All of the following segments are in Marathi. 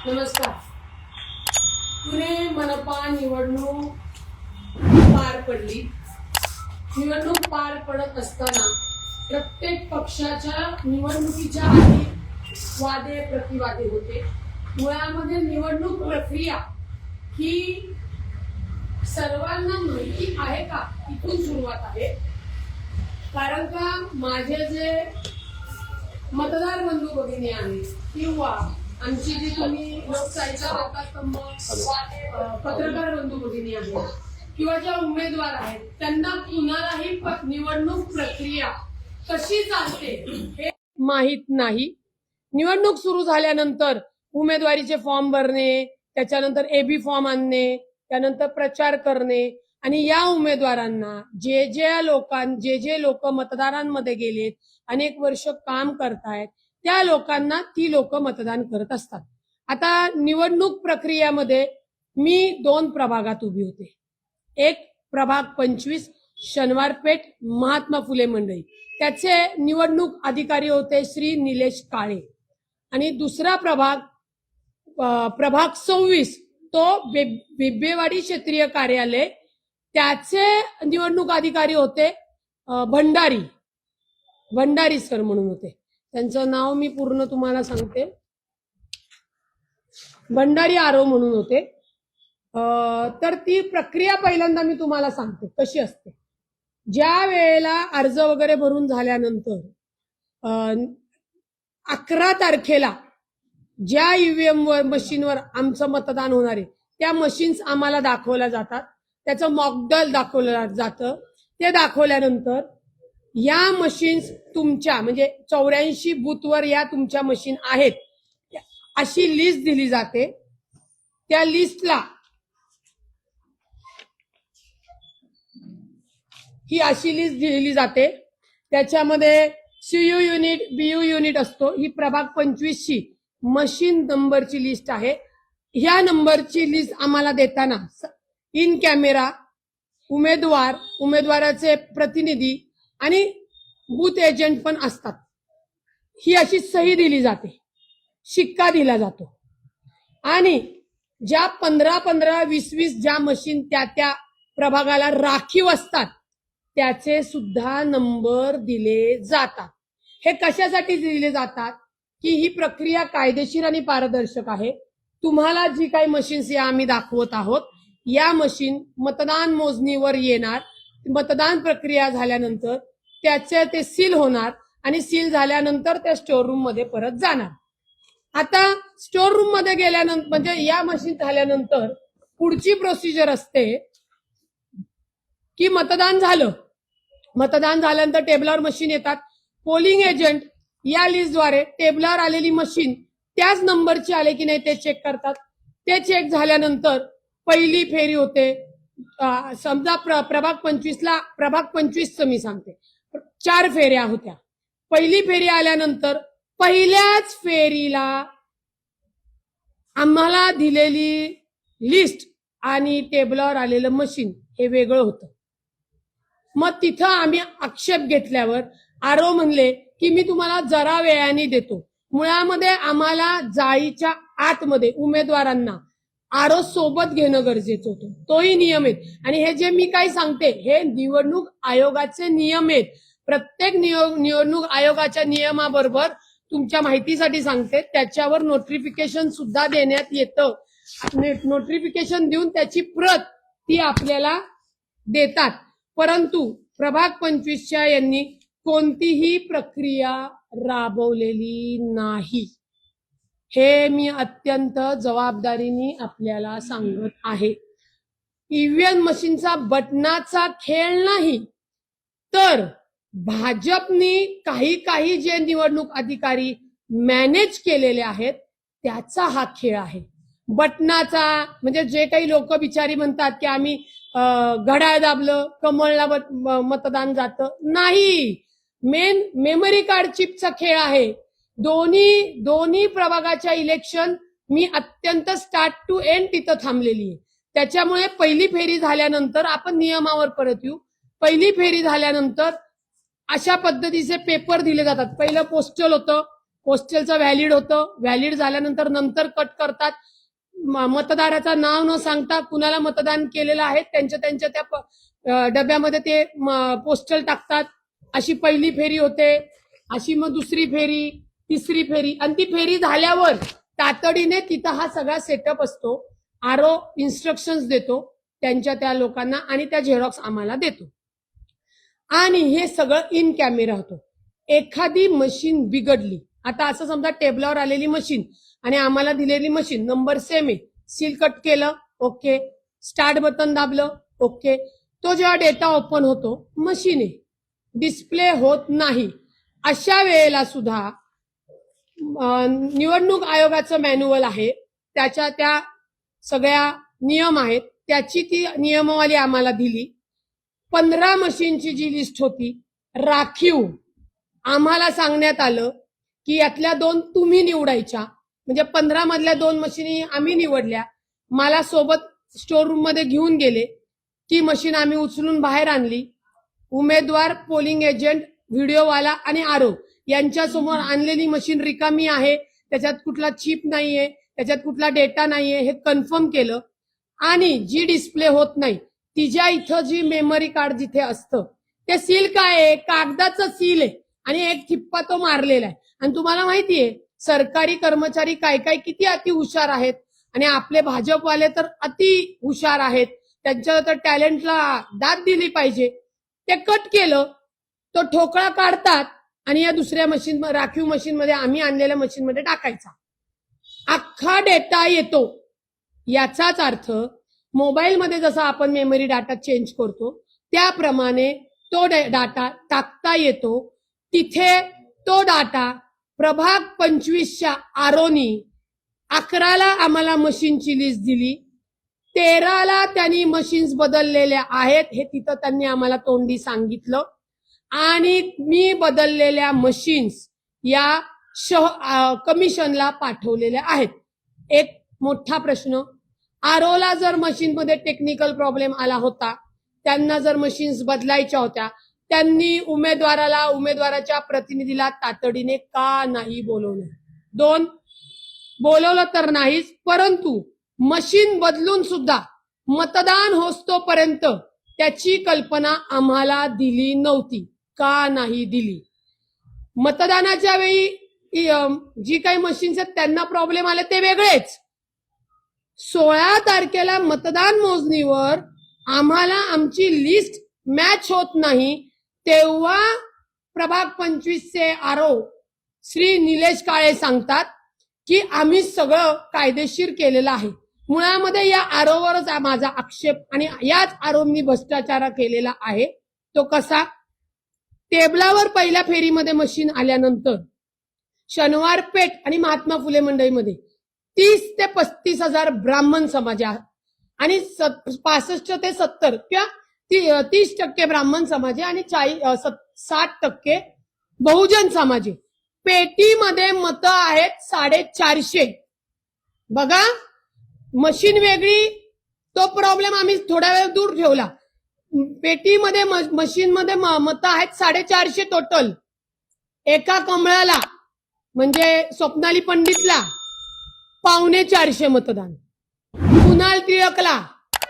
नमस्कार. पुणे मनपा निवडणूक पार पडली. निवडणूक पार पडत असताना प्रत्येक पक्षाच्या निवडणुकीच्या आधी वादे प्रतिवादे होते. मुळामध्ये निवडणूक प्रक्रिया ही सर्वांना माहिती आहे का, इथून सुरुवात आहे. कारण का माझे जे मतदार बंधू भगिनी आहेत किंवा आमची जी तुम्ही लोकशाहीचा प्रकाशस्तंभ पत्रकार बंधू भगिनी आहेत किंवा ज्या उमेदवार आहेत त्यांना कुणालाही निवडणूक प्रक्रिया कशी चालते हे माहित नाही. निवडणूक सुरू झाल्यानंतर उमेदवारीचे फॉर्म भरणे, त्याच्यानंतर एबी फॉर्म आणणे, त्यानंतर प्रचार करणे आणि या उमेदवारांना जे लोक मतदारांमध्ये गेलेत, अनेक वर्ष काम करतायत, त्या लोकांना ती लोक मतदान करत असतात. आता निवडणूक प्रक्रियेमध्ये मी 2 प्रभागात उभी होते. एक प्रभाग 25 शनिवारपेठ महात्मा फुले मंडई, त्याचे निवडणूक अधिकारी होते श्री निलेश काळे. आणि दुसरा प्रभाग 26 तो बिब्बेवाडी क्षेत्रीय कार्यालय, त्याचे निवडणूक अधिकारी होते भंडारी सर म्हणून होते. त्यांचं नाव मी पूर्ण तुम्हाला सांगते, भंडारी आरो म्हणून होते. तर ती प्रक्रिया पहिल्यांदा मी तुम्हाला सांगते कशी असते. ज्या वेळेला अर्ज वगैरे भरून झाल्यानंतर 11 तारखेला ज्या ईव्हीएम मशीनवर आमचं मतदान होणार आहे त्या मशीन्स आम्हाला दाखवल्या जातात. त्याचं मॉकड्रिल दाखवलं जातं. ते दाखवल्यानंतर या मशीन्स तुमच्या म्हणजे 84 बूथवर या तुमच्या मशीन आहेत अशी लिस्ट दिली जाते. त्या लिस्टला ही अशी लिस्ट दिली जाते. त्याच्यामध्ये सीयू युनिट, बीयू युनिट असतो. ही प्रभाग 25 ची मशीन नंबरची लिस्ट आहे. ह्या नंबरची लिस्ट आम्हाला देताना इन कॅमेरा उमेदवाराचे प्रतिनिधी आणि बूथ एजंट पण असतात. ही अशी सही दिली जाते, शिक्का दिला जातो. आणि ज्या 15-15, 20-20 ज्या मशीन त्या प्रभागाला राखीव असतात त्याचे सुद्धा नंबर दिले जातात. हे कशासाठी दिले जातात की ही प्रक्रिया कायदेशीर आणि पारदर्शक आहे. तुम्हाला जी काही मशीन्स या आम्ही दाखवत आहोत या मशीन मतदान मोजणीवर येणार. मतदान प्रक्रिया झाल्यानंतर त्याचे ते सील होणार आणि सील झाल्यानंतर त्या स्टोर रूम मध्ये परत जाणार. आता स्टोर रूम मध्ये गेल्यानंतर म्हणजे या मशीन झाल्यानंतर पुढची प्रोसिजर असते की मतदान झाल्यानंतर टेबलवर मशीन येतात. पोलिंग एजंट या लिस्टद्वारे टेबलवर आलेली मशीन त्याच नंबरची आले की नाही ते चेक करतात. ते चेक झाल्यानंतर पहिली फेरी होते. समजा प्रभाग 25चं मी सांगते 4 फेऱ्या होत्या. पहिली फेरी आल्यानंतर पहिल्याच फेरीला आम्हाला दिलेली लिस्ट आणि टेबलवर आलेलं मशीन हे वेगळं होतं. मग तिथं आम्ही आक्षेप घेतल्यावर आरो म्हणले की मी तुम्हाला जरा वेळाने देतो. मुळामध्ये आम्हाला जाळीच्या आतमध्ये उमेदवारांना आरो सोबत घेणं गरजेचं होतं. तोही नियम आहेत. आणि हे जे मी काही सांगते हे निवडणूक आयोगाचे नियम आहेत. प्रत्येक निवडणूक आयोगाच्या नियमाबरोबर तुमच्या माहितीसाठी सांगते त्याच्यावर नोटिफिकेशन सुद्धा देण्यात येतं. नोटिफिकेशन देऊन त्याची प्रत ती आपल्याला देतात. परंतु प्रभाग 25च्या यांनी कोणतीही प्रक्रिया राबवलेली नाही. हे मी अत्यंत जबाबदारीने आपल्याला सांगत आहे. ईव्हीएम मशीनचा बटनाचा खेळ नाही तर भाजपने काही जे निवडणूक अधिकारी मॅनेज केलेले आहेत त्याचा हा खेळ आहे. बटनाचा म्हणजे जे काही लोक बिचारी म्हणतात की आम्ही घड्याळ दाबलं कमळला मतदान जातं, नाही. मेन मेमरी कार्ड चिपचा खेळ आहे. दोन्ही प्रभागाच्या इलेक्शन मी अत्यंत स्टार्ट टू एंड तिथं थांबलेली आहे. त्याच्यामुळे पहिली फेरी झाल्यानंतर आपण नियमावर परत येऊ. पहिली फेरी झाल्यानंतर अशा पद्धतीचे पेपर दिले जातात. पहिलं पोस्टल होतं, पोस्टलचं व्हॅलिड होतं, व्हॅलिड झाल्यानंतर नंतर कट करतात, मतदाराचं नाव न सांगता कुणाला मतदान केलेलं आहे त्यांच्या त्या डब्यामध्ये ते पोस्टल टाकतात. अशी पहिली फेरी होते, अशी मग दुसरी फेरी, तिसरी फेरी, आणि ती फेरी झाल्यावर तातडीने तिथं हा सगळा सेटअप असतो. आरओ इन्स्ट्रक्शन्स देतो त्यांच्या त्या लोकांना आणि त्या झेरॉक्स आम्हाला देतो. आणि हे सगळं इन कॅमेरा होतं. एखादी मशीन बिघडली, आता असं समजा टेबलावर आलेली मशीन आणि आम्हाला दिलेली मशीन नंबर सेम आहे, सील कट केलं, ओके, स्टार्ट बटन दाबलं, ओके, तो जेव्हा डेटा ओपन होतो मशीन आहे, डिस्प्ले होत नाही. अशा वेळेला सुद्धा निवडणूक आयोगाचं मॅन्युअल आहे, त्याच्या त्या सगळ्या नियम आहेत, त्याची ती नियमावली आम्हाला दिली. 15 मशीनची जी लिस्ट होती राखीव, आम्हाला सांगण्यात आलं की यातल्या 2 तुम्ही निवडायच्या. म्हणजे 15 मधल्या 2 मशीनी आम्ही निवडल्या. मला सोबत स्टोर रूम मध्ये घेऊन गेले, ती मशीन आम्ही उचलून बाहेर आणली. उमेदवार, पोलिंग एजंट, व्हिडिओवाला आणि आरओ यांच्या समोर आणलेली मशीन रिकामी आहे, त्याच्यात कुठला चिप नाहीये, त्याच्यात कुठला डेटा नाहीये हे कन्फर्म केलं. आणि जी डिस्प्ले होत नाही तिच्या इथं जी मेमरी कार्ड जिथे असतं ते सील काय आहे, कागदाचं सील आहे आणि एक ठिप्पा तो मारलेला आहे. आणि तुम्हाला माहितीये सरकारी कर्मचारी काय काय किती अति हुशार आहेत आणि आपले भाजपवाले तर अति हुशार आहेत, त्यांच्या तर टॅलेंटला दाद दिली पाहिजे. ते कट केलं, तो ठोकळा काढतात आणि या दुसऱ्या मशीन, राखीव मशीन मध्ये, आम्ही आणलेल्या मशीन मध्ये टाकायचा. अख्खा डेटा येतो. याचाच अर्थ मोबाईलमध्ये जसा आपण मेमरी डाटा चेंज करतो त्याप्रमाणे तो डाटा टाकता येतो. तिथे तो डाटा प्रभाग 25च्या आरोनी 11ला आम्हाला मशीनची लिस्ट दिली, 13ला त्यांनी मशीन्स बदललेल्या आहेत हे तिथं त्यांनी आम्हाला तोंडी सांगितलं. आणि मी बदललेल्या मशीन्स या कमिशनला पाठवलेल्या आहेत. एक मोठा प्रश्न, आरओला जर मशीनमध्ये टेक्निकल प्रॉब्लेम आला होता, त्यांना जर मशीन्स बदलायच्या होत्या, त्यांनी उमेदवाराच्या प्रतिनिधीला तातडीने का नाही बोलवलं? 2, बोलवलं तर नाहीच, परंतु मशीन बदलून सुद्धा मतदान होस्तोपर्यंत त्याची कल्पना आम्हाला दिली नव्हती. का नाही दिली? मतदानाच्या वेळी जी काही मशीन्स आहेत त्यांना प्रॉब्लेम आले ते वेगळेच. 16 तारखेला मतदान मोजणीवर आम्हाला आमची लिस्ट मॅच होत नाही, तेव्हा प्रभाग 25चे आरओ श्री निलेश काळे सांगतात की आम्ही सगळं कायदेशीर केलेलं आहे. मुळामध्ये या आरओवरच माझा आक्षेप आणि याच आरोपी भ्रष्टाचार केलेला आहे. तो कसा? टेबलावर पहिल्या फेरीमध्ये मशीन आल्यानंतर शनिवार पेठ आणि महात्मा फुले मंडईमध्ये 30 ते 35 हजार ब्राह्मण समाज आहे आणि 65 ते 70 किंवा 30% ब्राह्मण समाज आहे आणि 60% बहुजन समाज आहे. पेटीमध्ये मतं आहेत 450. बघा, मशीन वेगळी, तो प्रॉब्लेम आम्ही थोड्या वेळ दूर ठेवला. पेटीमध्ये मशीनमध्ये मतं आहेत 450 टोटल. एका कमळाला म्हणजे स्वप्नाली पंडितला 450 मतदान, कुणाल टिळकला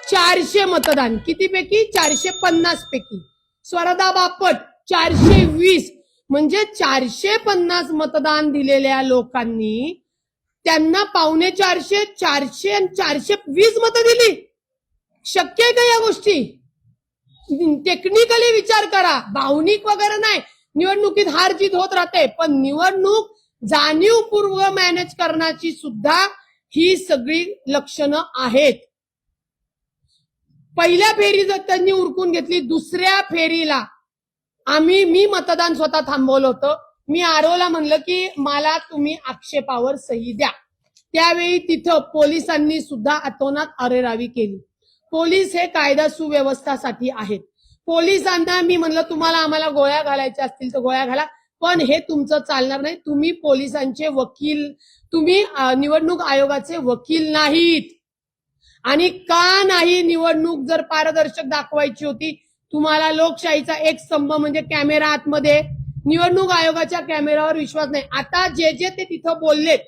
400 मतदान, कितीपैकी? 450 पैकी. स्वरदा बापट 420, म्हणजे 450 मतदान दिलेल्या लोकांनी त्यांना 450, 400 आणि 420 मतं दिली. शक्य आहे का या गोष्टी? टेक्निकली विचार करा, भावनिक वगैरे नाही. निवडणुकीत हार जीत होत राहते, पण निवडणूक जाणीवपूर्वक मॅनेज करण्याची सुद्धा ही सगळी लक्षणं आहेत. पहिल्या फेरीत त्यांनी उरकून घेतली. दुसऱ्या फेरीला मी मतदान स्वतः थांबवलं होतं. मी आरओला म्हणलं की मला तुम्ही आक्षेपावर सही द्या. त्यावेळी तिथं पोलिसांनी सुद्धा अतोनात अरेरावी केली. पोलीस हे कायदा सुव्यवस्थासाठी आहेत. पोलिसांना मी म्हणलं तुम्हाला आम्हाला गोळ्या घालायच्या असतील तर गोळ्या घाला, पण हे तुमचं चालणार नाही. तुम्ही पोलिसांचे वकील, तुम्ही निवडणूक आयोगाचे वकील नाहीत. आणि का नाही? निवडणूक जर पारदर्शक दाखवायची होती, तुम्हाला लोकशाहीचा एक स्तंभ म्हणजे कॅमेरा आतमध्ये, निवडणूक आयोगाच्या कॅमेऱ्यावर विश्वास नाही. आता जे जे ते तिथं बोललेत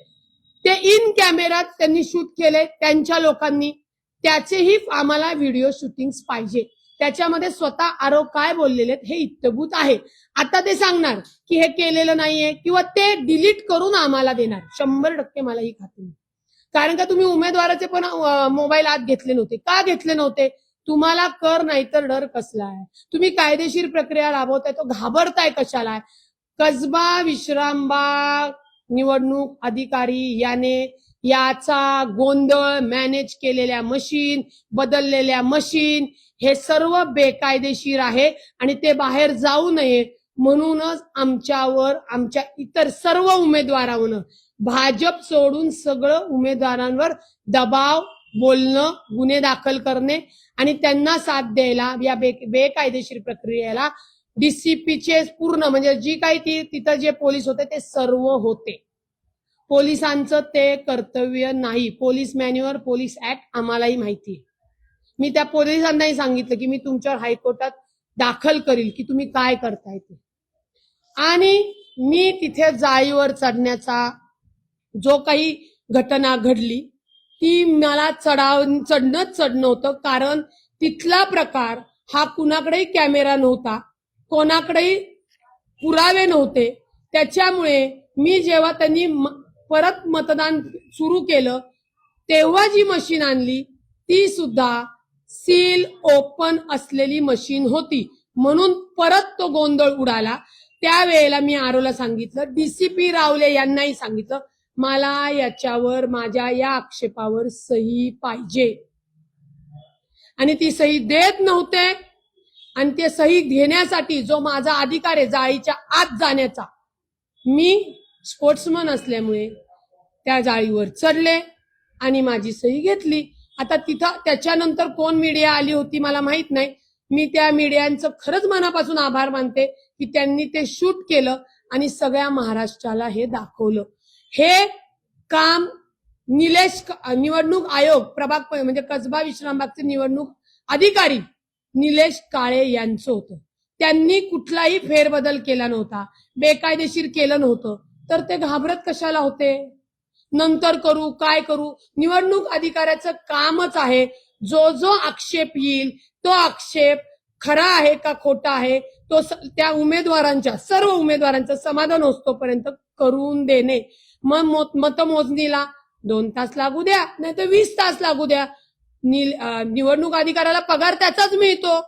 ते इन कॅमेऱ्यात त्यांनी शूट केले त्यांच्या लोकांनी, त्याचेही आम्हाला व्हिडिओ शूटिंग्स पाहिजे. त्याच्यामध्ये स्वतः आरोप काय बोललेले हे इत्तभूत आहे. आता ते सांगणार की हे केलेलं नाहीये किंवा ते डिलीट करून आम्हाला देणार. 100% मला ही खात्री आहे. कारण का तुम्ही उमेदवाराचे पण मोबाईल आत घेतले नव्हते. का घेतले नव्हते? तुम्हाला कर नाही तर डर कसला आहे? तुम्ही कायदेशीर प्रक्रिया राबवताय तो घाबरताय कशाला? कसबा विश्रामबाग निवडणूक अधिकारी याने याचा गोंधळ, मॅनेज केलेल्या मशीन, बदललेल्या मशीन हे सर्व बेकायदेशीर आहे आणि ते बाहेर जाऊ नये म्हणूनच आमच्यावर, आमच्या इतर सर्व उमेदवारांवर, भाजप सोडून सगळं उमेदवारांवर दबाव, बोलणं, गुन्हे दाखल करणे आणि त्यांना साथ द्यायला या बेकायदेशीर प्रक्रियेला डीसीपीचे पूर्ण म्हणजे जी काही तिथं जे पोलीस होते ते सर्व होते. पोलिसांचं ते कर्तव्य नाही. पोलीस मॅन्युअर, पोलीस ऍक्ट आम्हालाही माहिती आहे. मी त्या पोलिसांनाही सांगितलं की मी तुमच्यावर हायकोर्टात दाखल करील की तुम्ही काय करताय ते. आणि मी तिथे जाळीवर चढण्याचा जो काही घटना घडली ती मला चढणं होतं. कारण तिथला प्रकार हा कुणाकडेही कॅमेरा नव्हता, कोणाकडेही पुरावे नव्हते. त्याच्यामुळे मी जेव्हा त्यांनी परत मतदान सुरू केलं तेव्हा जी मशीन आणली ती सुद्धा सील ओपन असलेली मशीन होती, म्हणून परत तो गोंधळ उडाला. त्यावेळेला मी आरोला सांगितलं, डीसीपी रावले यांनाही सांगितलं, मला याच्यावर, माझ्या या आक्षेपावर सही पाहिजे. आणि ती सही देत नव्हते. आणि ते सही घेण्यासाठी जो माझा अधिकार आहे जाळीच्या आत जाण्याचा, मी स्पोर्ट्समन असल्यामुळे त्या जाळीवर चढले आणि माझी सही घेतली. आता तिथं त्याच्यानंतर कोण मीडिया आली होती मला माहित नाही. मी त्या मीडियांचं खरंच मनापासून आभार मानते की त्यांनी ते शूट केलं आणि सगळ्या महाराष्ट्राला हे दाखवलं. हे काम निवडणूक आयोग प्रभाग म्हणजे कसबा विश्रामबागचे निवडणूक अधिकारी निलेश काळे यांचं होतं. त्यांनी कुठलाही फेरबदल केला नव्हता, बेकायदेशीर केलं नव्हतं, तर ते घाबरत कशाला होते? नंतर करू, काय करू? निवडणूक अधिकाऱ्याचं कामच आहे जो जो आक्षेप येईल तो आक्षेप खरा आहे का खोटा आहे तो त्या उमेदवारांच्या, सर्व उमेदवारांचं समाधान होतोपर्यंत करून देणे. मग मतमोजणीला 2 तास लागू द्या नाही तर 20 तास लागू द्या. निवडणूक अधिकाऱ्याला पगार त्याचाच मिळतो.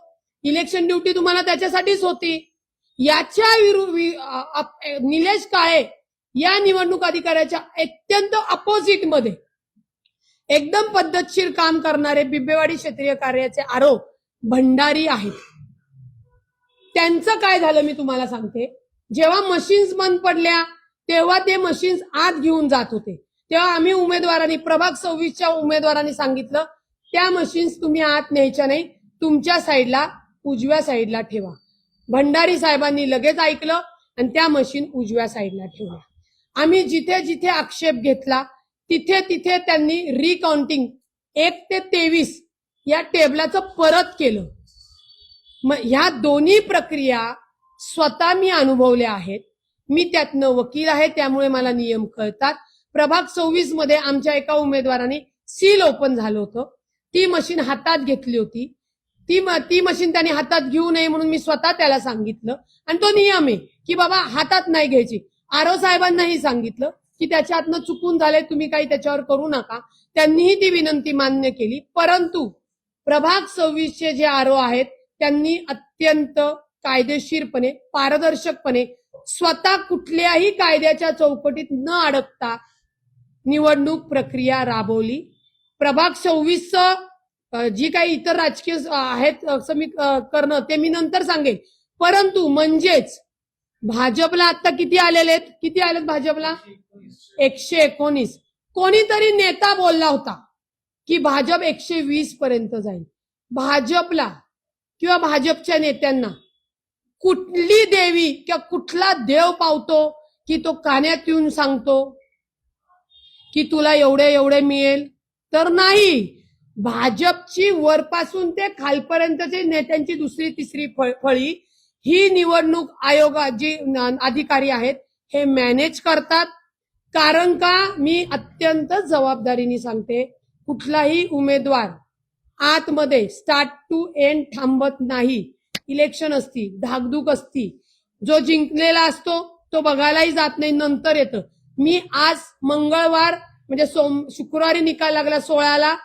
इलेक्शन ड्युटी तुम्हाला त्याच्यासाठीच होती. याच्या निलेश काळे या निवडणूक अधिकाऱ्याच्या अत्यंत अपोजिट मध्ये एकदम पद्धतशीर काम करणारे बिबेवाडी क्षेत्रीय कार्याचे आरोप भंडारी आहेत. त्यांचं काय झालं मी तुम्हाला सांगते. जेव्हा मशीन्स बंद पडल्या तेव्हा ते मशीन्स आत घेऊन जात होते. तेव्हा आम्ही उमेदवारांनी, प्रभाग 26च्या उमेदवारांनी सांगितलं त्या मशीन्स तुम्ही आत न्यायच्या नाही, तुमच्या साईडला, उजव्या साईडला ठेवा. भंडारी साहेबांनी लगेच ऐकलं आणि त्या मशीन उजव्या साईडला ठेवल्या. आम्ही जिथे जिथे आक्षेप घेतला तिथे तिथे त्यांनी रिकाउंटिंग 1 ते 23 या टेबलाचं परत केलं. मग ह्या दोन्ही प्रक्रिया स्वतः मी अनुभवल्या आहेत. मी त्यातनं वकील आहे त्यामुळे मला नियम कळतात. प्रभाग 26 मध्ये आमच्या एका उमेदवाराने सील ओपन झालं होतं, ती मशीन हातात घेतली होती. ती मशीन त्याने हातात घेऊ नये म्हणून मी स्वतः त्याला सांगितलं आणि तो नियम आहे की बाबा हातात नाही घ्यायची. आरो साहेबांनाही सांगितलं की त्याच्यातनं चुकून झाले, तुम्ही काही त्याच्यावर करू नका. त्यांनीही ती विनंती मान्य केली. परंतु प्रभाग 26चे जे आरो आहेत त्यांनी अत्यंत कायदेशीरपणे, पारदर्शकपणे, स्वतः कुठल्याही कायद्याच्या चौकटीत न अडकता निवडणूक प्रक्रिया राबवली. प्रभाग 26चं जी काही इतर राजकीय आहेत समीकरणं ते मी नंतर सांगेन. परंतु म्हणजेच भाजपला आता किती आलेत भाजपला? 119. कोणीतरी नेता बोलला होता की भाजप 120 पर्यंत जाईल. भाजपला किंवा भाजपच्या नेत्यांना कुठली देवी किंवा कुठला देव पावतो की तो कान्यात येऊन सांगतो की तुला एवढे मिळेल? तर नाही. भाजपची वरपासून ते खालपर्यंतचे नेत्यांची 2री 3री फळी ही निवडणूक आयोग जी अधिकारी आहेत हे मॅनेज करतात. कारण का मी अत्यंत जबाबदारीने सांगते, कुठलाही उमेदवार आतमध्ये स्टार्ट टू एंड थांबत नाही. इलेक्शन असती, धाकधूक असती, जो जिंकलेला असतो तो बघायलाही जात नाही, नंतर येतं. मी आज मंगळवार म्हणजे शुक्रवारी निकाल लागला 16ला,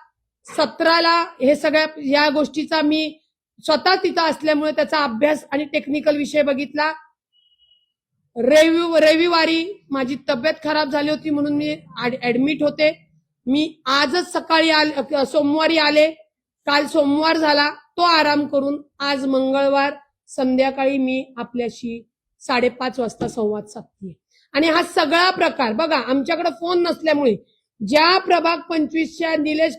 17ला हे सगळ्या या गोष्टीचा मी स्वतः तिथं असल्यामुळे त्याचा अभ्यास आणि टेक्निकल विषय बघितला. रविवारी माझी तब्येत खराब झाली होती म्हणून मी ऍडमिट होते. मी आजच सकाळी सोमवारी आले, काल सोमवार झाला, तो आराम करून आज मंगळवार संध्याकाळी मी आपल्याशी 5:30 वाजता संवाद साधते. आणि हा सगळा प्रकार बघा, आमच्याकडे फोन नसल्यामुळे ज्या प्रभाग 25च्या निलेश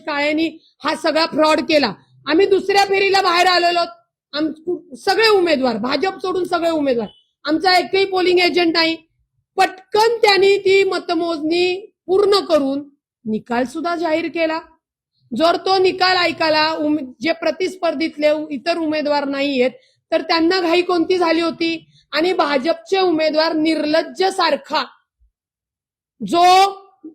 काळेंनी हा सगळा फ्रॉड केला, आम्ही दुसऱ्या फेरीला बाहेर आलेलो, सगळे उमेदवार, भाजप सोडून सगळे उमेदवार, आमचा एकही पोलिंग एजंट नाही. पटकन त्यांनी ती मतमोजणी पूर्ण करून निकाल सुद्धा जाहीर केला. जर तो निकाल ऐकायला जे प्रतिस्पर्धीतले इतर उमेदवार नाहीयेत तर त्यांना घाई कोणती झाली होती. आणि भाजपचे उमेदवार निर्लज्ज सारखा जो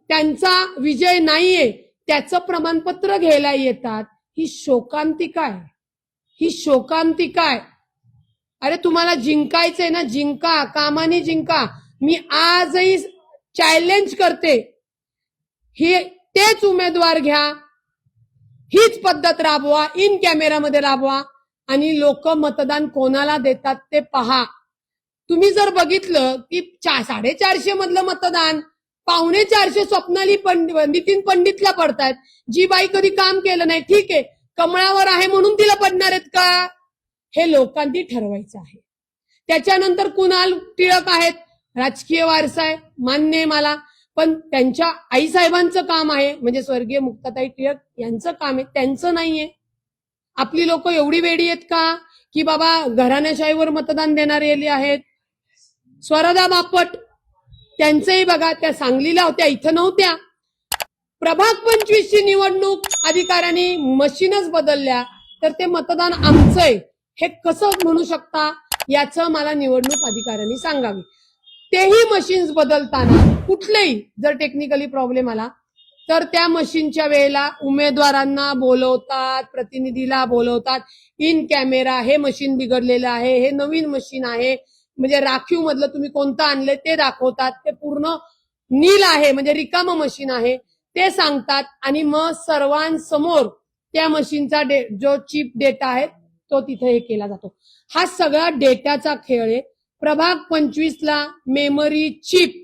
त्यांचा विजय नाहीये त्याचं प्रमाणपत्र घ्यायला येतात. ही शोकांतिका आहे, ही शोकांतिका आहे. अरे तुम्हाला जिंकायचंय ना, जिंका, कामाने जिंका. मी आजही चॅलेंज करते, ही तेच उमेदवार घ्या, हीच पद्धत राबवा, इन कॅमेरामध्ये राबवा आणि लोक मतदान कोणाला देतात ते पहा. तुम्ही जर बघितलं की 450 मधलं मतदान 450 स्वप्नाली नितीन पंडितला पडतायत. जी बाई कधी काम केलं नाही, ठीक आहे, कमळावर आहे म्हणून तिला पडणार आहेत का, हे लोकांनी ठरवायचं आहे. त्याच्यानंतर कुणाल टिळक आहेत, राजकीय वारसा आहे, मान्य आहे मला, पण त्यांच्या आईसाहेबांचं काम आहे, म्हणजे स्वर्गीय मुक्ताताई टिळक यांचं काम आहे, त्यांचं नाहीये. आपली लोक एवढी वेडी आहेत का की बाबा घराण्याशाहीवर मतदान देणारे आहेत. स्वरदा बापट त्यांचंही बघा, त्या सांगलीला होत्या, इथं नव्हत्या. प्रभाग 25ची निवडणूक अधिकाऱ्यांनी मशीनच बदलल्या तर ते मतदान आमचंय हे कसं म्हणू शकता, याचं मला निवडणूक अधिकाऱ्यांनी सांगावे. तेही मशीन्स बदलताना कुठलेही जर टेक्निकली प्रॉब्लेम आला तर त्या मशीनच्या वेळेला उमेदवारांना बोलवतात, प्रतिनिधीला बोलवतात, इन कॅमेरा हे मशीन बिघडलेलं आहे, हे नवीन मशीन आहे, म्हणजे राखीव मधलं तुम्ही कोणतं आणलंय ते दाखवतात, ते पूर्ण नील आहे म्हणजे रिकामं मशीन आहे ते सांगतात. आणि मग सर्वांसमोर त्या मशीनचा जो चिप डेटा आहे तो तिथे हे केला जातो. हा सगळा डेटाचा खेळ आहे. प्रभाग 25ला मेमरी चिप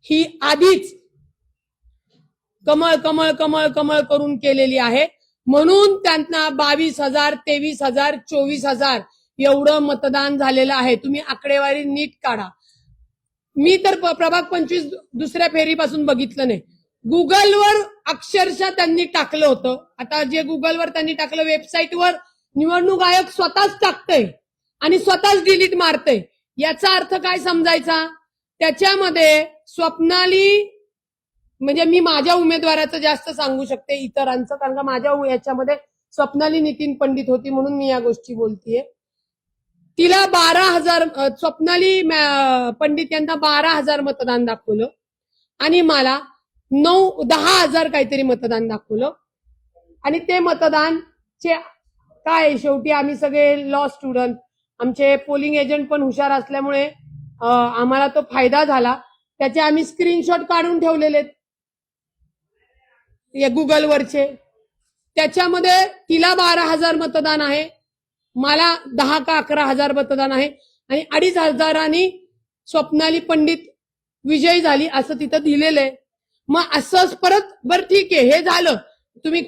ही आधीच कमळ कमळ कमळ कमळ करून केलेली आहे, म्हणून त्यांना 22,000, 23,000, 24,000 एवढं मतदान झालेलं आहे. तुम्ही आकडेवारी नीट काढा. मी तर प्रभाग 25 दुसऱ्या फेरीपासून बघितलं नाही. गुगलवर अक्षरशः त्यांनी टाकलं होतं. आता जे गुगलवर त्यांनी टाकलं, वेबसाईटवर निवडणूक आयोग स्वतःच टाकतंय आणि स्वतःच डिलीट मारतंय. याचा अर्थ काय समजायचा, त्याच्यामध्ये स्वप्नाली म्हणजे मी माझ्या उमेदवाराचं जास्त सांगू शकते इतरांचं, कारण का माझ्या याच्यामध्ये स्वप्नाली नितीन पंडित होती म्हणून मी या गोष्टी बोलतीये. तिला 12,000 स्वप्नाली पंडित यांना 12,000 मतदान दाखवलं आणि मला 10,000 काहीतरी मतदान दाखवलं. आणि ते मतदानचे काय, शेवटी आम्ही सगळे लॉ स्टुडंट, आमचे पोलिंग एजंट पण हुशार असल्यामुळे आम्हाला तो फायदा झाला. त्याचे आम्ही स्क्रीनशॉट काढून ठेवलेले गुगलवरचे. त्याच्यामध्ये तिला 12,000 मतदान आहे, मला 10 का 11,000 मतदान आहे आणि 2,500 स्वप्नाली पंडित विजयी झाली असं तिथं दिलेलं आहे. मग असंच परत बरं ठीक आहे, हे झालं, तुम्ही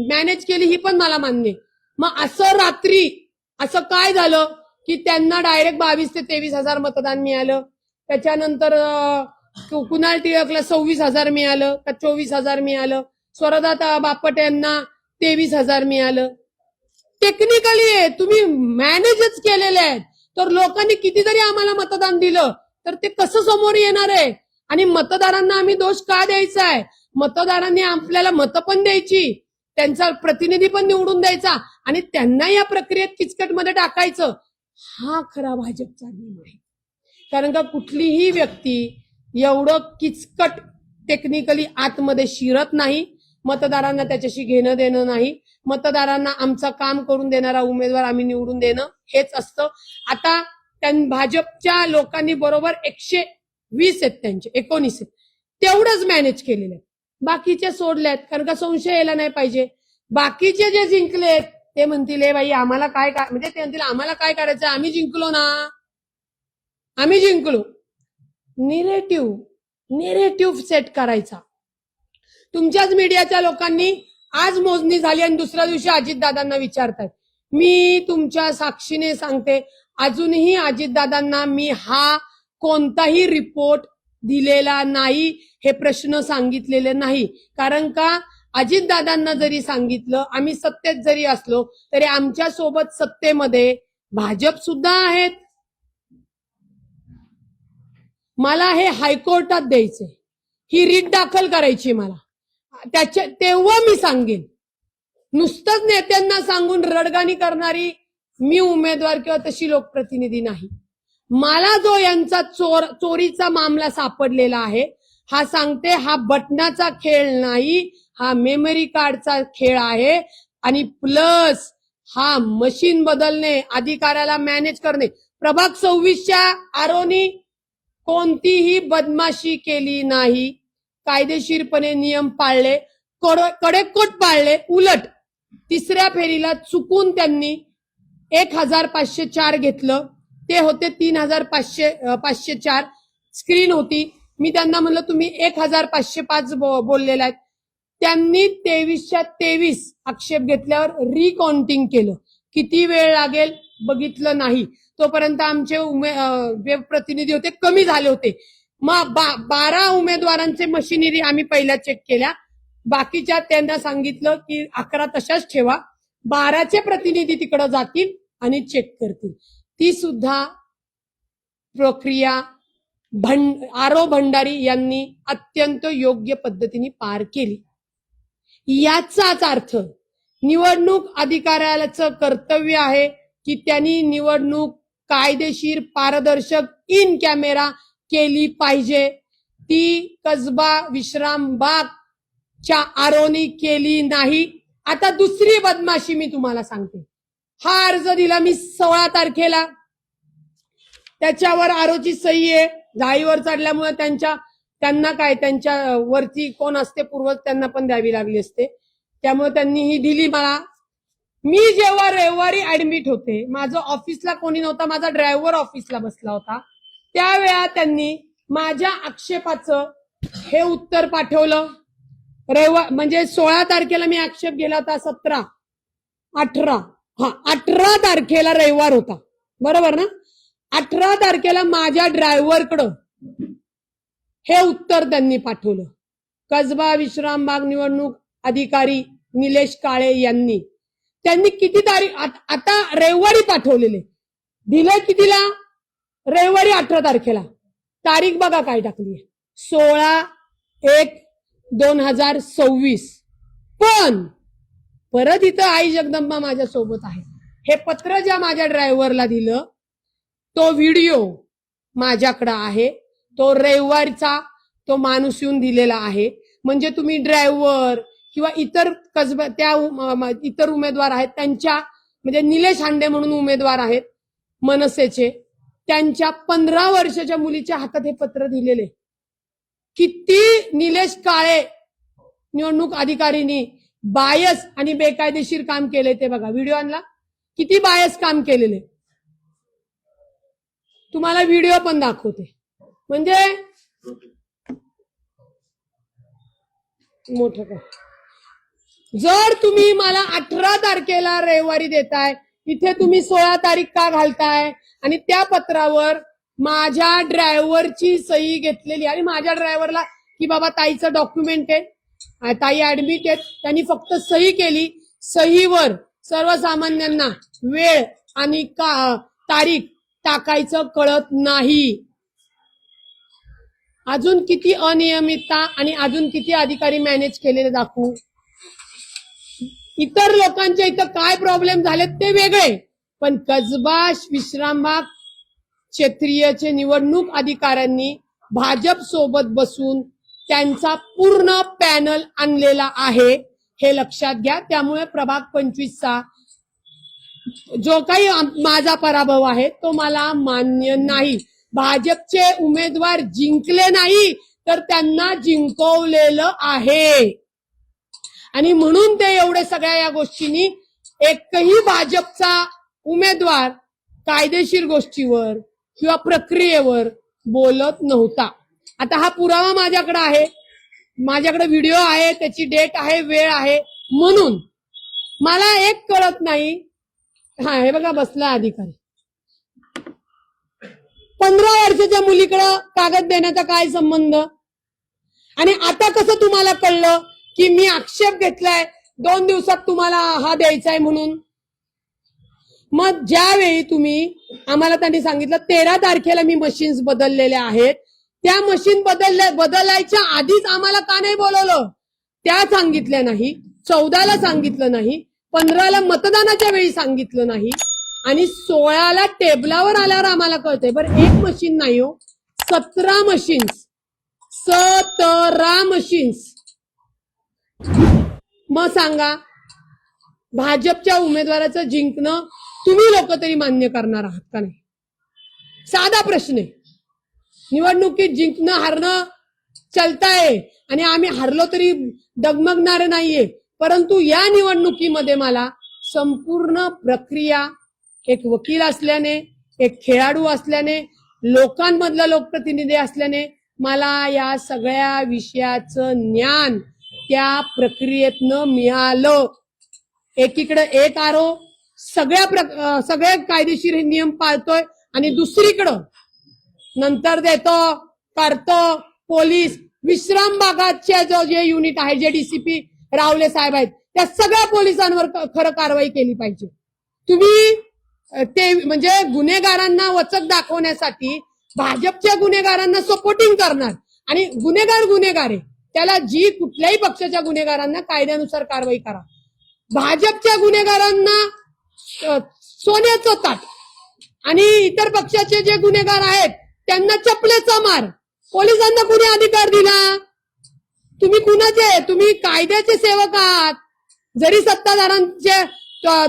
मॅनेज केली ही पण मला मान्य. मग असं रात्री असं काय झालं की त्यांना डायरेक्ट 22,000 ते 23,000 मतदान मिळालं. त्याच्यानंतर कुणाल टिळकला 26,000 मिळालं का 24,000 मिळालं, स्वरदा बापट यांना 23,000 मिळालं. टेक्निकली तुम्ही मॅनेजच केलेले आहेत. तर लोकांनी किती जरी आम्हाला मतदान दिलं तर ते कसं समोर येणार आहे. आणि मतदारांना आम्ही दोष का द्यायचा आहे, मतदारांनी आपल्याला मतं पण द्यायची, त्यांचा प्रतिनिधी पण निवडून द्यायचा आणि त्यांना या प्रक्रियेत किचकटमध्ये टाकायचं, हा खरा भाजपचा नियम आहे. कारण का कुठलीही व्यक्ती एवढं किचकट टेक्निकली आतमध्ये शिरत नाही. मतदारांना त्याच्याशी घेणं देणं नाही. मतदारांना आमचं काम करून देणारा उमेदवार आम्ही निवडून देणं हेच असतं. आता भाजपच्या लोकांनी बरोबर 120 आहेत, त्यांचे 19 आहेत, तेवढंच मॅनेज केलेलं आहे. बाकीचे सोडलेत कारण का संशय यायला नाही पाहिजे. बाकीचे जे जिंकलेत ते म्हणतील बाई आम्हाला काय म्हणजे ते म्हणतील आम्हाला काय करायचं, आम्ही जिंकलो ना, आम्ही जिंकलो. नेरेटिव्ह सेट करायचा. तुमच्याच मीडियाच्या लोकांनी आज मोजणी झाली आणि दुसऱ्या दिवशी अजितदादांना विचारतायत. मी तुमच्या साक्षीने सांगते, अजूनही अजितदादांना मी हा कोणताही रिपोर्ट दिलेला नाही, हे प्रश्न सांगितलेले नाही. कारण का अजितदादांना जरी सांगितलं, आम्ही सत्तेत जरी असलो तरी आमच्या सोबत सत्तेमध्ये भाजप सुद्धा आहेत. मला हे हायकोर्टात द्यायचंय, ही रीट दाखल करायची मला, तेव्हा मी सांगेन. नुसतंच नेत्यांना सांगून रडगाणी करणारी मी उमेदवार किंवा तशी लोकप्रतिनिधी नाही. मला जो यांचा चोरीचा मामला सापडलेला आहे, हा सांगते हा बटनाचा खेळ नाही, हा मेमरी कार्डचा खेळ आहे. आणि प्लस हा मशीन बदलणे, अधिकाऱ्याला मॅनेज करणे. प्रभाग 26च्या आरोनी कोणतीही बदमाशी केली नाही, कायदेशीरपणे नियम पाळले, कडेकोट पाळले. उलट तिसऱ्या फेरीला चुकून त्यांनी 1504 घेतलं, ते होते 3504. स्क्रीन होती, मी त्यांना म्हणलं तुम्ही 1505 बोललेला आहेत. त्यांनी 2323 आक्षेप घेतल्यावर रिकाउंटिंग केलं. किती वेळ लागेल बघितलं नाही, तोपर्यंत आमचे वेब प्रतिनिधी होते कमी झाले होते. मग 12 उमेदवारांचे मशिनरी आम्ही पहिल्या चेक केल्या, बाकीच्या त्यांना सांगितलं की 11 तशाच ठेवा, 12चे प्रतिनिधी तिकडे जातील आणि चेक करतील. ती सुद्धा प्रक्रिया आरो भंडारी यांनी अत्यंत योग्य पद्धतीने पार केली. याचाच अर्थ निवडणूक अधिकाऱ्याचं कर्तव्य आहे की त्यांनी निवडणूक कायदेशीर, पारदर्शक, इन कॅमेरा केली पाहिजे. ती कसबा विश्रामबागच्या आरोनी केली नाही. आता दुसरी बदमाशी मी तुम्हाला सांगते. हा अर्ज दिला मी 16 तारखेला, त्याच्यावर आरोची सही आहे. जाळीवर चढल्यामुळे त्यांना काय, त्यांच्या वरती कोण असते पूर्वज, त्यांना पण द्यावी लागली असते, त्यामुळे त्यांनी ही दिली मला. मी जेव्हा रविवारी ऍडमिट होते, माझं ऑफिसला कोणी नव्हता, माझा ड्रायव्हर ऑफिसला बसला होता, त्यावेळा त्यांनी माझ्या आक्षेपाचं हे उत्तर पाठवलं. म्हणजे 16 तारखेला मी आक्षेप गेला होता, 17, 18 तारखेला रविवार होता, बरोबर ना. 18 तारखेला माझ्या ड्रायव्हरकडं हे उत्तर त्यांनी पाठवलं. कसबा विश्रामबाग निवडणूक अधिकारी निलेश काळे यांनी, त्यांनी किती तारीख, आता रविवारी पाठवलेले, दिलं कितीला, रविवारी 18 तारखेला. तारीख बघा काय टाकली, 16/1/2026. पण परत इथं आई जगदंबा माझ्या सोबत आहे. हे पत्र ज्या माझ्या ड्रायव्हरला दिलं, तो व्हिडिओ माझ्याकडे आहे, तो रविवारचा तो माणूस येऊन दिलेला आहे. म्हणजे तुम्ही ड्रायव्हर किंवा इतर कसबा त्या इतर उमेदवार आहेत त्यांच्या, म्हणजे निलेश हांडे म्हणून उमेदवार आहेत मनसेचे, त्यांच्या 15 वर्षाच्या मुलीच्या हातात हे पत्र दिलेले. किती निलेश काळे निवडणूक अधिकारीनी बायस आणि बेकायदेशीर काम केले ते बघा. व्हिडिओ आणला, किती बायस काम केलेले, तुम्हाला व्हिडिओ पण दाखवते. म्हणजे मोठं काय, जर तुम्ही मला 18 तारखेला रविवारी देताय, इथे तुम्ही 16 तारीख का घालताय, आणि त्या पत्रावर माझ्या ड्रायव्हरची सही घेतलेली, आणि माझ्या ड्रायव्हरला की बाबा ताईचं डॉक्युमेंट आहे, ताई ऍडमिट आहेत, त्यांनी फक्त सही केली. सहीवर सर्वसामान्यांना वेळ आणि तारीख टाकायचं कळत नाही. अजून किती अनियमितता आणि अजून किती अधिकारी मॅनेज केलेले दाखवू. इतर लोकांच्या इथं काय प्रॉब्लेम झालेत ते वेगळे, पण कसबा विश्रामबाग क्षेत्रीयचे निवडणूक अधिकाऱ्यांनी भाजप सोबत बसून त्यांचा पूर्ण पॅनल आणलेला आहे, हे लक्षात घ्या. त्यामुळे प्रभाग 25चा जो काही माझा पराभव आहे तो मला मान्य नाही. भाजपचे उमेदवार जिंकले नाही तर त्यांना जिंकवलेलं आहे आणि म्हणून ते एवढे सगळ्या या गोष्टींनी एकही भाजपचा उमेदवार कायदेशीर गोष्टीवर किंवा प्रक्रियेवर बोलत नव्हता. आता हा पुरावा माझ्याकडे आहे, माझ्याकडे व्हिडिओ आहे, त्याची डेट आहे, वेळ आहे. म्हणून मला एक कळत नाही, हा हे बघा बसला अधिकारी, 15 वर्षाच्या मुलीकडे कागद देण्याचा काय संबंध? आणि आता कसं तुम्हाला कळलं की मी आक्षेप घेतलाय 2 दिवसात तुम्हाला हा द्यायचा आहे म्हणून? मग ज्यावेळी तुम्ही आम्हाला त्यांनी सांगितलं 13 तारखेला मी मशीन्स बदललेल्या आहेत, त्या मशीन बदलायच्या आधीच आम्हाला का नाही बोलवलं? त्या सांगितल्या नाही, 14ला सांगितलं नाही, 15ला मतदानाच्या वेळी सांगितलं नाही आणि 16ला टेबलावर आल्यावर आम्हाला कळतंय. बरं एक मशीन नाही हो, 17 मशीन्स, 17 मशीन्स. मग सांगा, भाजपच्या उमेदवाराचं जिंकणं तुम्ही लोक तरी मान्य करणार आहात का नाही? साधा प्रश्न आहे. निवडणुकीत जिंकणं हारणं चलताय आणि आम्ही हारलो तरी डगमगणार नाहीये, परंतु या निवडणुकीमध्ये मला संपूर्ण प्रक्रिया, एक वकील असल्याने, एक खेळाडू असल्याने, लोकांमधला लोकप्रतिनिधी असल्याने मला या सगळ्या विषयाचं ज्ञान त्या प्रक्रियेतनं मिळालं. एकीकडे एक आरोप सगळे कायदेशीर हे नियम पाळतोय आणि दुसरीकडं नंतर देतो करतो पोलीस. विश्रामबागाचे जे युनिट आहे, जे डीसीपी रावले साहेब आहेत, त्या सगळ्या पोलिसांवर खरं कारवाई केली पाहिजे. तुम्ही ते म्हणजे गुन्हेगारांना वचक दाखवण्यासाठी भाजपच्या गुन्हेगारांना सपोर्टिंग करणार आणि गुन्हेगार आहे त्याला जी कुठल्याही पक्षाच्या गुन्हेगारांना कायद्यानुसार कारवाई करा. भाजपच्या गुन्हेगारांना सोन्याचं ताट आणि इतर पक्षाचे जे गुन्हेगार आहेत त्यांना चपलेचा मार. पोलिसांना कुणी अधिकार दिला? तुम्ही कुणाचे? तुम्ही कायद्याचे सेवक आहात. जरी सत्ताधाऱ्यांचे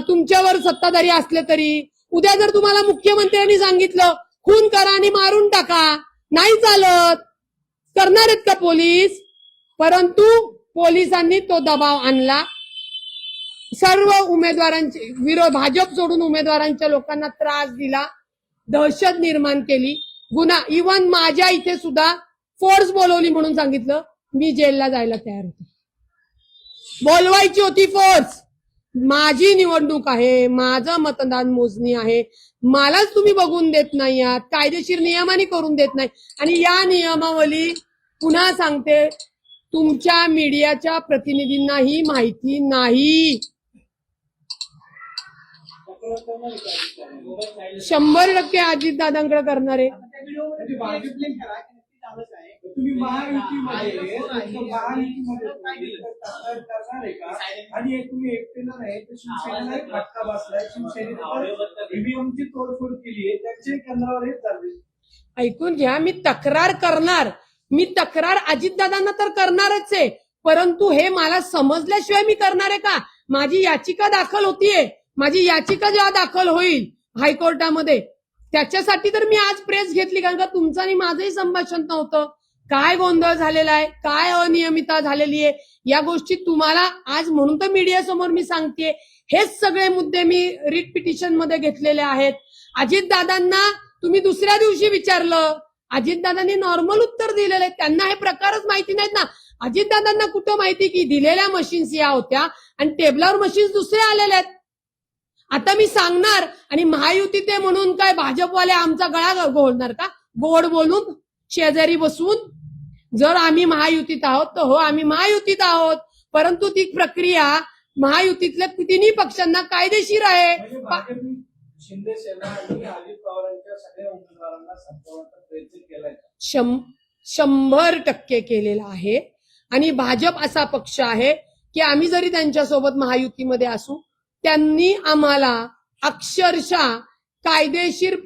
तुमच्यावर सत्ताधारी असले तरी उद्या जर तुम्हाला मुख्यमंत्र्यांनी सांगितलं खून करा आणि मारून टाका, नाही चालत. करणार आहेत का पोलीस? परंतु पोलिसांनी तो दबाव आणला. सर्व उमेदवारांचे विरोध, भाजप सोडून उमेदवारांच्या लोकांना त्रास दिला, दहशत निर्माण केली. गुन्हा इव्हन माझ्या इथे सुद्धा फोर्स बोलवली म्हणून सांगितलं. मी जेलला जायला तयार होते. बोलवायची होती फोर्स. माझी निवडणूक आहे, माझं मतदान मोजणी आहे, मलाच तुम्ही बघून देत नाही आहात, कायदेशीर नियमाने करून देत नाही. आणि या नियमावली पुन्हा सांगते, तुमच्या मीडियाच्या प्रतिनिधींनाही माहिती नाही. 100% अजितदादांकडे करणार आहे. तुम्ही महायुतीमध्ये आणि तुम्ही एकटेला नाही तर शिवसेनेला एक फटका बसलाय. शिवसेनेने ईव्हीएमची तोडफोड केली आहे, त्याचे केंद्रावर हे चालले. ऐकून घ्या, मी तक्रार करणार. मी तक्रार अजितदादांना तर करणारच आहे, परंतु हे मला समजल्याशिवाय मी करणार आहे का? माझी याचिका दाखल होतीये. माझी याचिका जेव्हा दाखल होईल हायकोर्टामध्ये त्याच्यासाठी तर मी आज प्रेस घेतली, कारण का तुमचं आणि माझंही संभाषण नव्हतं. काय गोंधळ झालेला आहे, काय अनियमितता झालेली आहे, या गोष्टी तुम्हाला आज म्हणून तर मीडिया समोर मी सांगतेय. हेच सगळे मुद्दे मी रिट पिटिशन मध्ये घेतलेले आहेत. अजितदादांना तुम्ही दुसऱ्या दिवशी विचारलं, अजितदादांनी नॉर्मल उत्तर दिलेले. त्यांना हे प्रकारच माहिती नाहीत ना. अजितदादांना कुठं माहिती की दिलेल्या मशीन्स या होत्या आणि टेबलावर मशीन्स दुसरे आलेले आहेत. आता मी सांगणार आणि महायुती ते म्हणून काय भाजपवाले आमचा गळा घोळणार का? गोड बोलून शेजारी बसवून. जर आम्ही महायुतीत आहोत तर हो, आम्ही महायुतीत आहोत, परंतु ती प्रक्रिया महायुतीतल्या तिन्ही पक्षांना कायदेशीर आहे. शिंदे सेना आणि अजित पवारांच्या सगळ्या उमेदवारांना संपवण्याचा प्रयत्न केलाय. 100% केलेला आहे. आणि भाजप असा पक्ष आहे की आम्ही जरी त्यांच्यासोबत महायुतीमध्ये असू, त्यांनी आम्हाला अक्षरशः कायदेशीर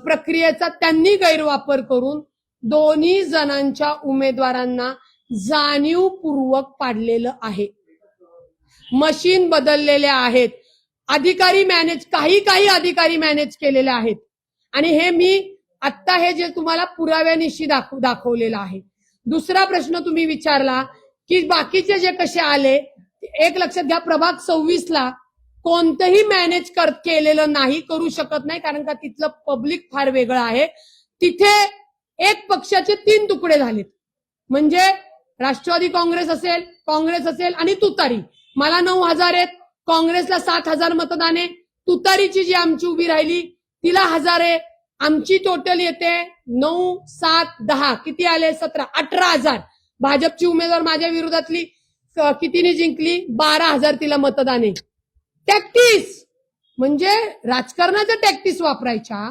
प्रक्रियेचा त्यांनी गैरवापर करून दोन्ही जणांच्या उमेदवारांना जाणीवपूर्वक पाडलेलं आहे. मशीन बदललेले आहेत, अधिकारी मॅनेज काही अधिकारी मॅनेज केलेले आहेत. आणि हे मी आत्ता हे जे तुम्हाला पुराव्यानिशी दाखवलेलं आहे. दुसरा प्रश्न तुम्ही विचारला की बाकीचे जे कसे आले, एक लक्षात घ्या, प्रभाग 26ला कोणतंही मॅनेज केलेलं नाही, करू शकत नाही, कारण का तिथलं पब्लिक फार वेगळं आहे. तिथे एक पक्षाचे 3 तुकडे झालेत, म्हणजे राष्ट्रवादी काँग्रेस असेल आणि तुतारी. मला 9,000 आहेत, काँग्रेसला 7,000 मतदान आहे, तुतारीची जी आमची उभी राहिली तिला 1,000 आहे. आमची टोटल येते 9, 7, 10 किती आले? 17, 18,000. भाजपची उमेदवार माझ्या विरोधातली कितीने जिंकली? 12,000 तिला मतदान आहे. टॅक्टिस म्हणजे राजकारणाचा टॅक्टिस वापरायचा,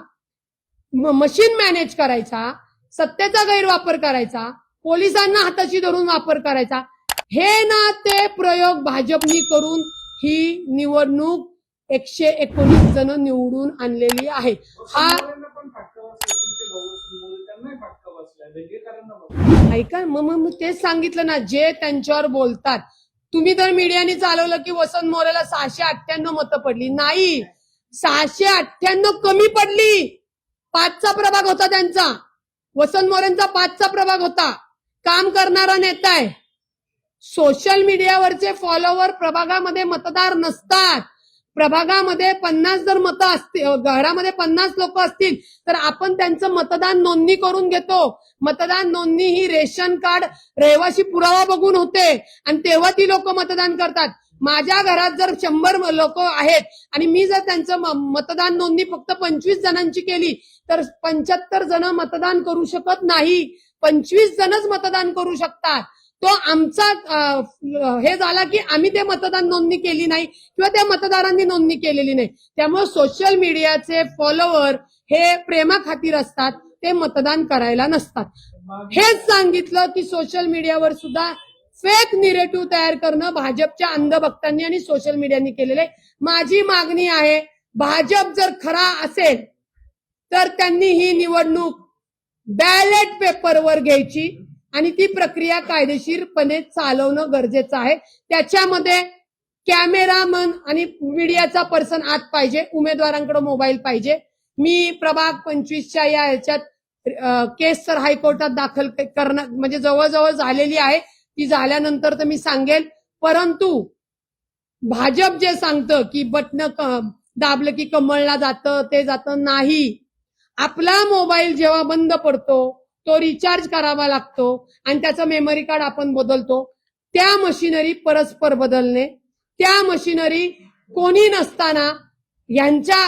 मशीन मॅनेज करायचा, सत्तेचा गैरवापर करायचा, पोलिसांना हाताशी धरून वापर करायचा, हे ना ते प्रयोग भाजपनी करून ही निवडणूक 119 जण निवडून आणलेली आहे. हा ऐका, मग तेच सांगितलं ना, जे त्यांच्यावर बोलतात. तुम्ही तर मीडियाने चालवलं की वसंत मोरेला 698 मतं पडली. नाही, 698 कमी पडली. 5चा प्रभाग होता त्यांचा, वसंत मोरेंचा 5चा प्रभाग होता. काम करणारा नेता आहे. सोशल मीडियावरचे फॉलोवर प्रभागामध्ये मतदार नसतात. प्रभागामध्ये 50 जर मतं असतील, घरामध्ये 50 लोक असतील तर आपण त्यांचं मतदान नोंदणी करून घेतो. मतदान नोंदणी ही रेशन कार्ड, रहिवासी पुरावा बघून होते आणि तेव्हा ती लोक मतदान करतात. माझ्या घरात जर 100 लोक आहेत आणि मी जर त्यांचं मतदान नोंदणी फक्त 25 जणांची केली तर 75 जण मतदान करू शकत नाही. 25 जणच मतदान करू शकतात. तो आमचा हे झाला की आम्ही ते मतदान नोंदणी केली नाही किंवा त्या मतदारांनी नोंदणी केलेली नाही. त्यामुळे सोशल मीडियाचे फॉलोवर हे प्रेमाखातीर असतात, ते मतदान करायला नसतात. हेच सांगितलं की सोशल मीडियावर सुद्धा फेक निरेटिव्ह तयार करणं भाजपच्या अंधभक्तांनी आणि सोशल मीडियानी केलेले. माझी मागणी आहे, भाजप जर खरा असेल तर त्यांनी ही निवडणूक बॅलेट पेपरवर घ्यायची आणि ती प्रक्रिया कायदेशीरपणे चालवणं गरजेचं आहे. त्याच्यामध्ये कॅमेरामन आणि मीडियाचा पर्सन आत पाहिजे, उमेदवारांकडे मोबाईल पाहिजे. मी प्रभाग 25च्या या ह्याच्यात केस तर हायकोर्टात दाखल करणं म्हणजे जवळजवळ झालेली आहे. ती झाल्यानंतर तर मी सांगेल. परंतु भाजप जे सांगतं की बटन दाबलं की कमळला जातं, ते जातं, नाही. आपला मोबाईल जेव्हा बंद पडतो तो रिचार्ज करावा लागतो आणि त्याचं मेमरी कार्ड आपण बदलतो. त्या मशिनरी परस्पर बदलणे, त्या मशिनरी कोणी नसताना यांच्या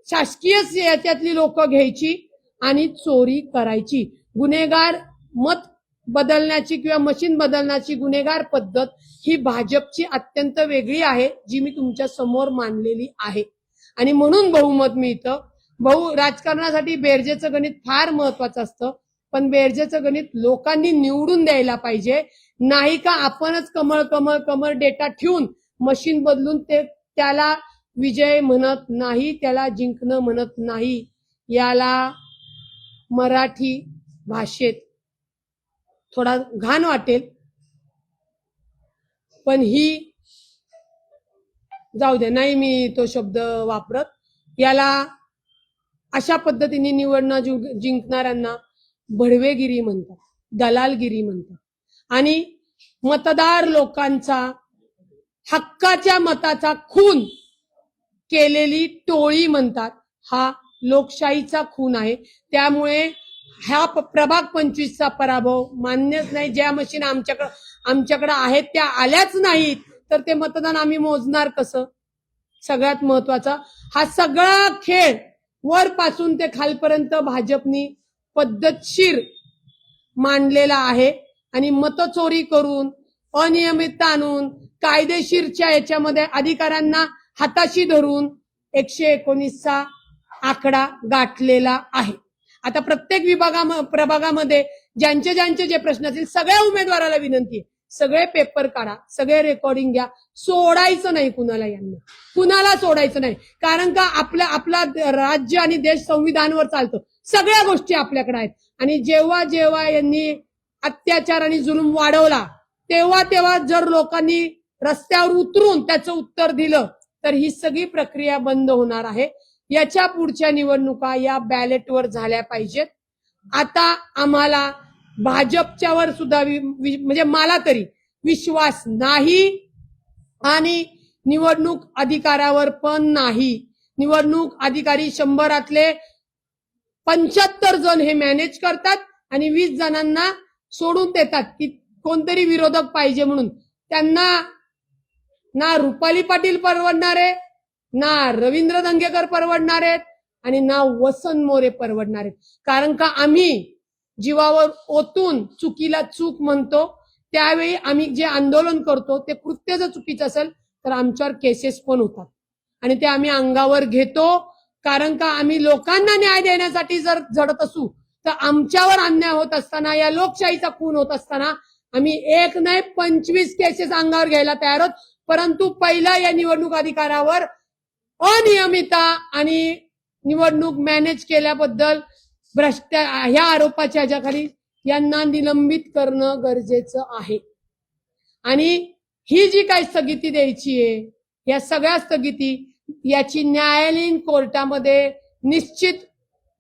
शासकीय याच्यातली लोक घ्यायची आणि चोरी करायची. गुन्हेगार मत बदलण्याची किंवा मशीन बदलण्याची गुन्हेगार पद्धत ही भाजपची अत्यंत वेगळी आहे, जी मी तुमच्या समोर मांडलेली आहे. आणि म्हणून बहुमत मिळतं. राजकारणासाठी बेरजेचं गणित फार महत्वाचं असतं, पण बेरजेचं गणित लोकांनी निवडून द्यायला पाहिजे. नाही का आपणच कमळ डेटा ठेवून मशीन बदलून त्याला विजय म्हणत नाही, त्याला जिंकणं म्हणत नाही. याला मराठी भाषेत थोडा घाण वाटेल, पण ही जाऊ दे, नाही मी तो शब्द वापरत. याला अशा पद्धतीने निवडणं जिंकणाऱ्यांना भडवेगिरी म्हणतात, दलालगिरी म्हणतात आणि मतदार लोकांचा हक्काच्या मताचा खून केलेली टोळी म्हणतात. हा लोकशाहीचा खून आहे. त्यामुळे ह्या प्रभाग 25चा पराभव मान्यच नाही. ज्या मशीन आमच्याकडे आहेत त्या आल्याच नाहीत तर ते मतदान आम्ही मोजणार कसं? सगळ्यात महत्वाचा हा सगळा खेळ वरपासून ते खालपर्यंत भाजपनी पद्धतशीर मांडलेला आहे आणि मतचोरी करून, अनियमितता आणून, कायदेशीरच्या याच्यामध्ये अधिकाऱ्यांना हाताशी धरून 119चा आकडा गाठलेला आहे. आता प्रत्येक प्रभागामध्ये ज्यांचे जे प्रश्न असतील, सगळ्या उमेदवाराला विनंती आहे, सगळे पेपर काढा, सगळे रेकॉर्डिंग घ्या, सोडायचं नाही कुणाला, यांना कुणाला सोडायचं नाही. कारण का आपला राज्य आणि देश संविधानावर चालतो, सगळ्या गोष्टी आपल्याकडे आहेत. आणि जेव्हा जेव्हा यांनी अत्याचार आणि जुलूम वाढवला तेव्हा जर लोकांनी रस्त्यावर उतरून त्याचं उत्तर दिलं तर ही सगळी प्रक्रिया बंद होणार आहे. याच्या पुढच्या निवडणुका या बॅलेटवर झाल्या पाहिजेत. आता आम्हाला भाजपच्यावर सुद्धा म्हणजे मला तरी विश्वास नाही आणि निवडणूक अधिकाऱ्यावर पण नाही. निवडणूक अधिकारी 100 75 जण हे मॅनेज करतात आणि 20 जणांना सोडून देतात की कोणतरी विरोधक पाहिजे म्हणून. त्यांना ना रुपाली पाटील परवडणार आहे, ना रवींद्र दंगेकर परवडणार आहेत आणि ना वसंत मोरे परवडणार आहेत. कारण का आम्ही जीवावर ओतून चुकीला चूक म्हणतो, त्यावेळी आम्ही जे आंदोलन करतो ते कृत्य जर चुकीचं असेल तर आमच्यावर केसेस पण होतात आणि ते आम्ही अंगावर घेतो. कारण का आम्ही लोकांना न्याय देण्यासाठी जर झडत असू तर आमच्यावर अन्याय होत असताना, या लोकशाहीचा खून होत असताना आम्ही 1 नाही 25 केसेस अंगावर घ्यायला तयार आहोत. परंतु पहिला या निवडणूक अधिकाऱ्यावर अनियमितता आणि निवडणूक मॅनेज केल्याबद्दल ह्या आरोपाच्या ह्याच्याखाली यांना निलंबित करणं गरजेचं आहे. आणि ही जी काही स्थगिती द्यायची आहे, या सगळ्या स्थगिती याची न्यायालयीन कोर्टामध्ये निश्चित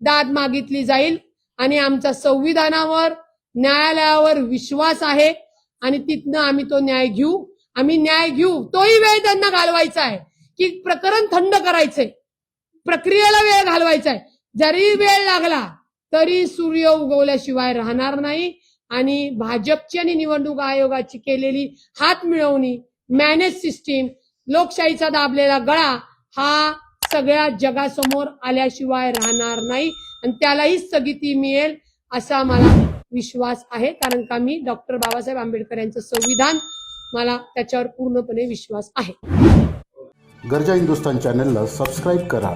दाद मागितली जाईल आणि आमचा संविधानावर न्यायालयावर विश्वास आहे आणि तिथनं आम्ही तो न्याय घेऊ. आम्ही न्याय घेऊ. तोही वेळ त्यांना घालवायचा आहे की प्रकरण थंड करायचंय, प्रक्रियेला वेळ घालवायचा आहे. जरी वेळ लागला तरी सूर्य उगवल्याशिवाय राहणार नाही. आणि भाजपची आणि निवडणूक आयोगाची केलेली हात मिळवणी, मॅनेज सिस्टीम, लोकशाहीचा दाबलेला गळा हा सगळ्या जगासमोर आल्याशिवाय राहणार नाही आणि त्यालाही स्थगिती मिळेल असा मला विश्वास आहे. कारण का मी डॉक्टर बाबासाहेब आंबेडकर यांचं संविधान, मला त्याच्यावर पूर्णपणे विश्वास आहे. गर्जा हिंदुस्तान चॅनलला सबस्क्राईब करा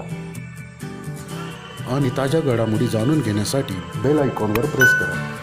आणि ताज्या घडामोडी जाणून घेण्यासाठी बेल आयकॉनवर प्रेस करा.